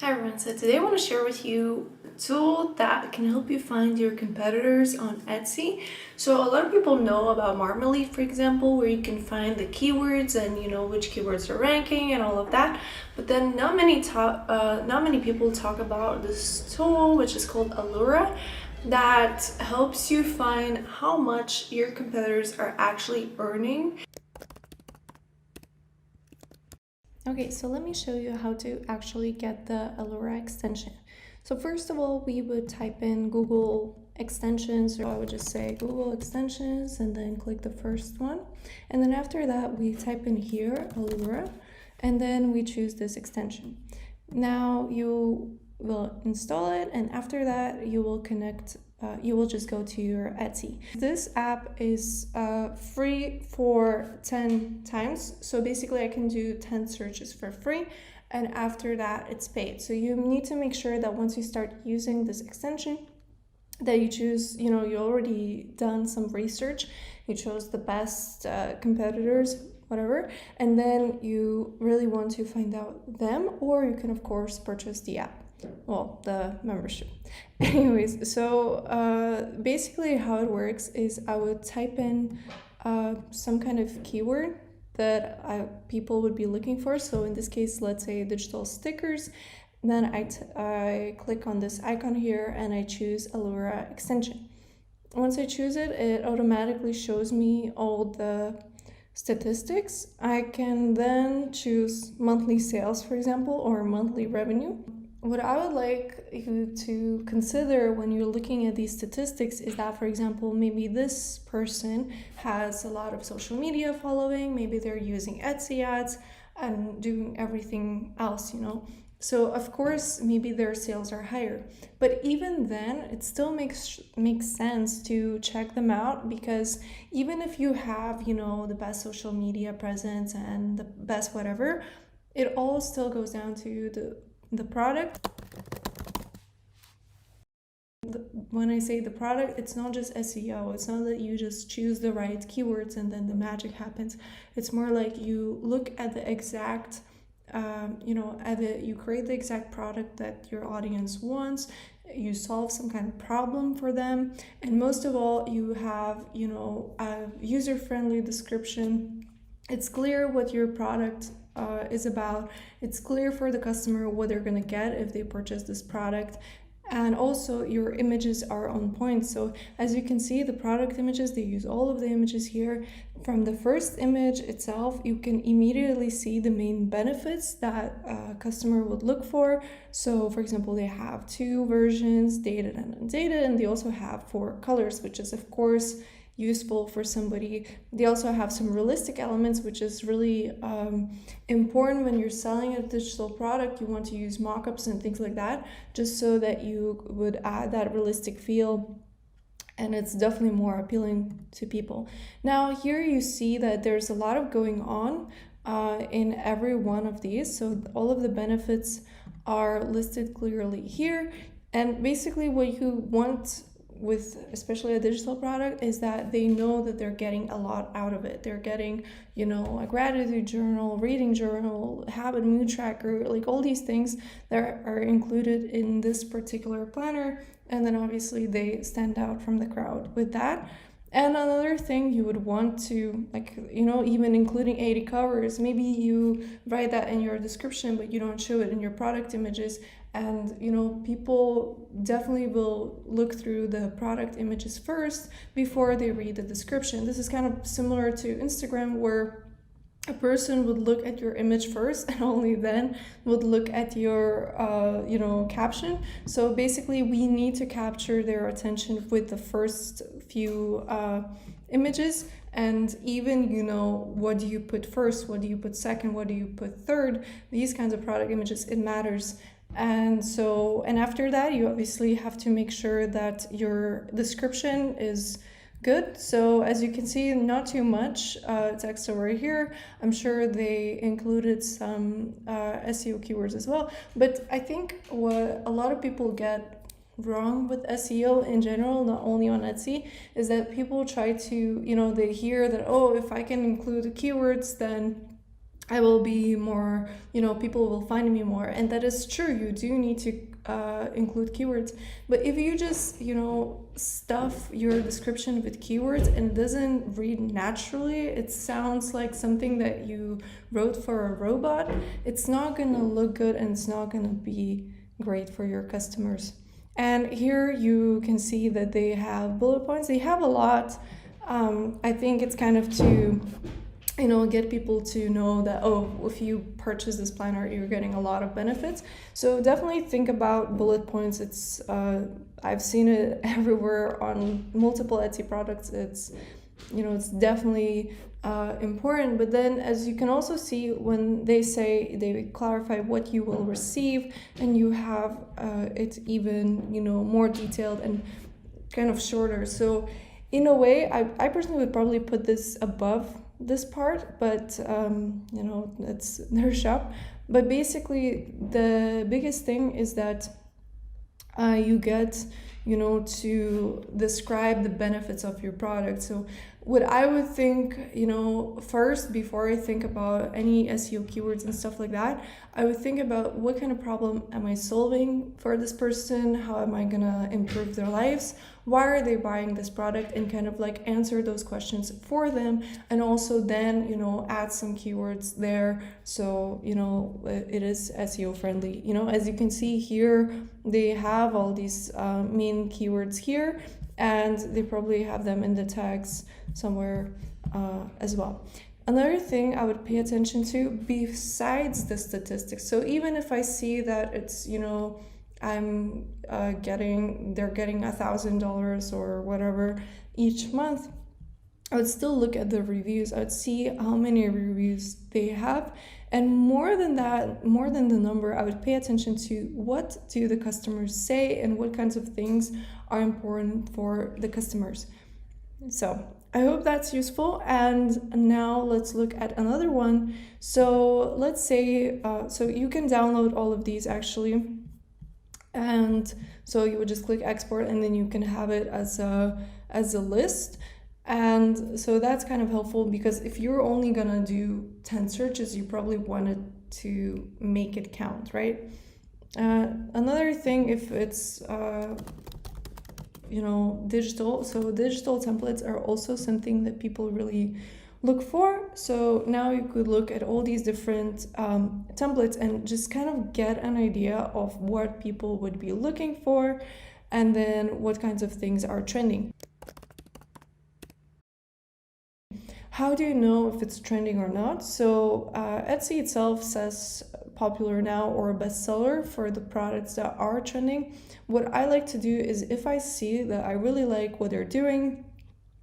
Hi everyone, so today I want to share with you a tool that can help you find your competitors on Etsy. So a lot of people know about Marmalade, for example, where you can find the keywords and you know which keywords are ranking and all of that. But then not many people talk about this tool, which is called Allura, that helps you find how much your competitors are actually earning. Okay, so let me show you how to actually get the Allura extension. So first of all, we would type in Google extensions, or I would just say Google extensions and then click the first one. And then after that, we type in here, Allura, and then we choose this extension. Now you will install it, and after that you will connect you will just go to your Etsy. This app is free for 10 times, so basically I can do 10 searches for free, and after that it's paid. So you need to make sure that once you start using this extension that you choose, you already done some research, you chose the best competitors, whatever, and then you really want to find out them, or you can of course purchase the app, well, the membership. Anyways, so basically how it works is I would type in some kind of keyword that people would be looking for. So in this case, let's say digital stickers. Then I click on this icon here and I choose Allura extension. Once I choose it, it automatically shows me all the statistics. I can then choose monthly sales, for example, or monthly revenue. What I would like you to consider when you're looking at these statistics is that, for example, maybe this person has a lot of social media following, maybe they're using Etsy ads and doing everything else, So of course, maybe their sales are higher, but even then, it still makes sense to check them out, because even if you have, the best social media presence and the best whatever, it all still goes down to the product. When I say the product, it's not just SEO. It's not that you just choose the right keywords and then the magic happens. It's more like you look at the exact you create the exact product that your audience wants, you solve some kind of problem for them, and most of all, you have, a user-friendly description. It's clear what your product is about. It's clear for the customer what they're going to get if they purchase this product. And also your images are on point. So as you can see, the product images, they use all of the images here. From the first image itself, you can immediately see the main benefits that a customer would look for. So for example, they have 2 versions, dated and undated, and they also have 4 colors, which is of course useful for somebody. They also have some realistic elements, which is really important when you're selling a digital product. You want to use mock-ups and things like that, just so that you would add that realistic feel, and it's definitely more appealing to people. Now here you see that there's a lot of going on in every one of these, so all of the benefits are listed clearly here. And basically what you want with especially a digital product is that they know that they're getting a lot out of it. They're getting, a gratitude journal, reading journal, habit mood tracker, like all these things that are included in this particular planner. And then obviously they stand out from the crowd with that. And another thing you would want to, even including 80 covers, maybe you write that in your description, but you don't show it in your product images. And, people definitely will look through the product images first before they read the description. This is kind of similar to Instagram, where a person would look at your image first and only then would look at your caption. So basically we need to capture their attention with the first few images. And even, what do you put first, what do you put second, what do you put third, these kinds of product images, it matters. And after that, you obviously have to make sure that your description is good. So as you can see, not too much text over here. I'm sure they included some SEO keywords as well. But I think what a lot of people get wrong with SEO in general, not only on Etsy, is that people try to, they hear that, oh, if I can include the keywords, then I will be more, people will find me more. And that is true. You do need to include keywords. But if you just, stuff your description with keywords and it doesn't read naturally, it sounds like something that you wrote for a robot, it's not going to look good and it's not going to be great for your customers. And here you can see that they have bullet points. They have a lot. I think it's kind of to get people to know that, oh, if you purchase this planner, you're getting a lot of benefits. So definitely think about bullet points. It's I've seen it everywhere on multiple Etsy products. It's it's definitely important. But then, as you can also see, when they clarify what you will receive, and you have it even more detailed and kind of shorter. So in a way, I personally would probably put this above this part, but it's their shop. But basically the biggest thing is that you get to describe the benefits of your product. So what I would think, first, before I think about any SEO keywords and stuff like that, I would think about what kind of problem am I solving for this person? How am I gonna improve their lives? Why are they buying this product? And kind of like answer those questions for them. And also then, add some keywords there. So, it is SEO friendly. As you can see here, they have all these main keywords here, and they probably have them in the tags somewhere as well. Another thing I would pay attention to besides the statistics. So even if I see that it's, I'm they're getting $1,000 or whatever each month, I would still look at the reviews. I would see how many reviews they have. And more than that, more than the number, I would pay attention to what do the customers say and what kinds of things are important for the customers. So I hope that's useful. And now let's look at another one. So let's say, so you can download all of these actually. And so you would just click export, and then you can have it as a list. And so that's kind of helpful, because if you're only gonna do 10 searches, you probably wanted to make it count, right? Another thing, if it's digital, so digital templates are also something that people really look for. So now you could look at all these different templates and just kind of get an idea of what people would be looking for, and then what kinds of things are trending. How do you know if it's trending or not? So Etsy itself says popular now or bestseller for the products that are trending. What I like to do is, if I see that I really like what they're doing,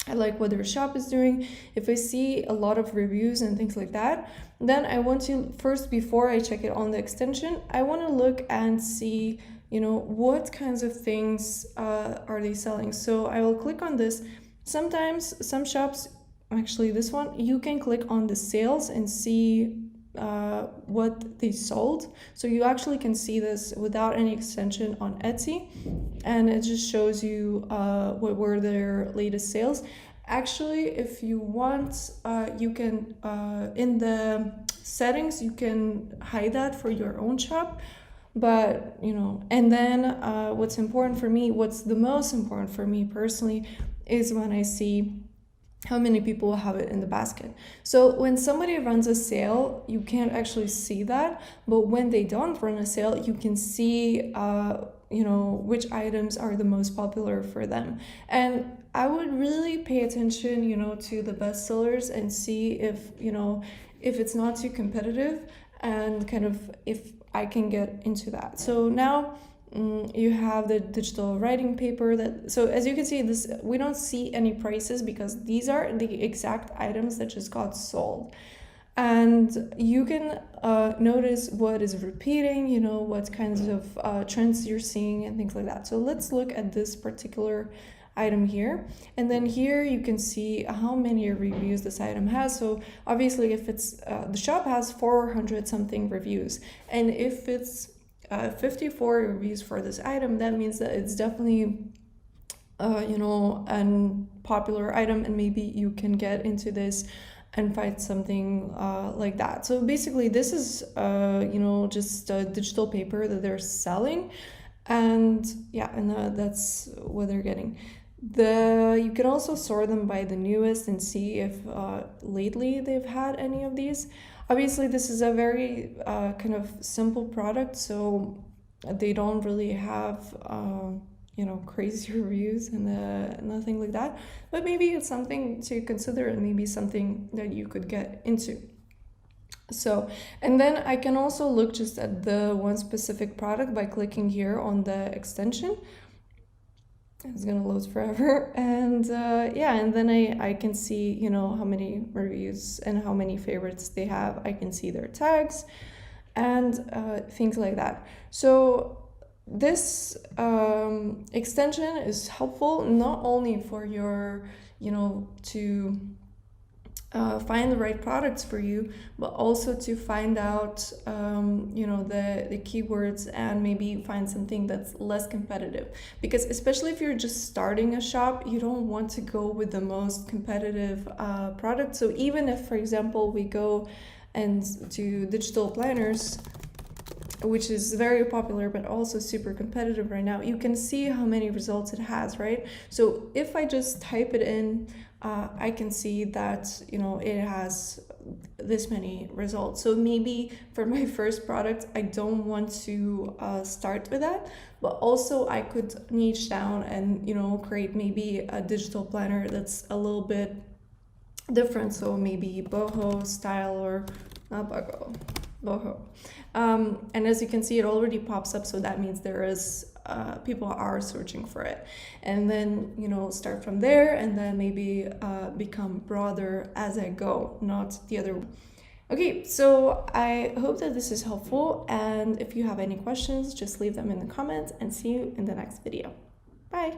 I like what their shop is doing, if I see a lot of reviews and things like that, then I want to first, before I check it on the extension, I want to look and see, what kinds of things are they selling. So I will click on this. Sometimes some shops, actually this one, you can click on the sales and see what they sold. So you actually can see this without any extension on Etsy, and it just shows you what were their latest sales. Actually, if you want, you can in the settings, you can hide that for your own shop. But and then what's the most important for me personally is when I see how many people have it in the basket. So when somebody runs a sale, you can't actually see that, but when they don't run a sale, you can see which items are the most popular for them. And I would really pay attention to the bestsellers and see if it's not too competitive, and kind of if I can get into that. So now you have the digital writing paper. So as you can see, this, we don't see any prices because these are the exact items that just got sold. And you can notice what is repeating, what kinds of trends you're seeing and things like that. So let's look at this particular item here, and then here you can see how many reviews this item has. So obviously, if it's the shop has 400 something reviews, and if it's 54 reviews for this item, that means that it's definitely a popular item, and maybe you can get into this and find something like that. So basically this is just a digital paper that they're selling, and yeah, and that's what they're getting. You can also sort them by the newest and see if lately they've had any of these. Obviously this is a very kind of simple product, so they don't really have crazy reviews and nothing like that, but maybe it's something to consider and maybe something that you could get into. So, and then I can also look just at the one specific product by clicking here on the extension. It's gonna load forever, and yeah, and then I can see how many reviews and how many favorites they have. I can see their tags and things like that. So this extension is helpful not only for your to find the right products for you, but also to find out the keywords and maybe find something that's less competitive, because especially if you're just starting a shop, you don't want to go with the most competitive product. So even if, for example, we go and to digital planners, which is very popular but also super competitive right now, you can see how many results it has, right? So if I just type it in, I can see that it has this many results. So maybe for my first product, I don't want to start with that, but also I could niche down and create maybe a digital planner that's a little bit different. So maybe boho style, or not boho. And as you can see, it already pops up, so that means there is people are searching for it. And then start from there, and then maybe become broader as I go, not the other way. Okay, so I hope that this is helpful, and if you have any questions, just leave them in the comments, and see you in the next video. Bye.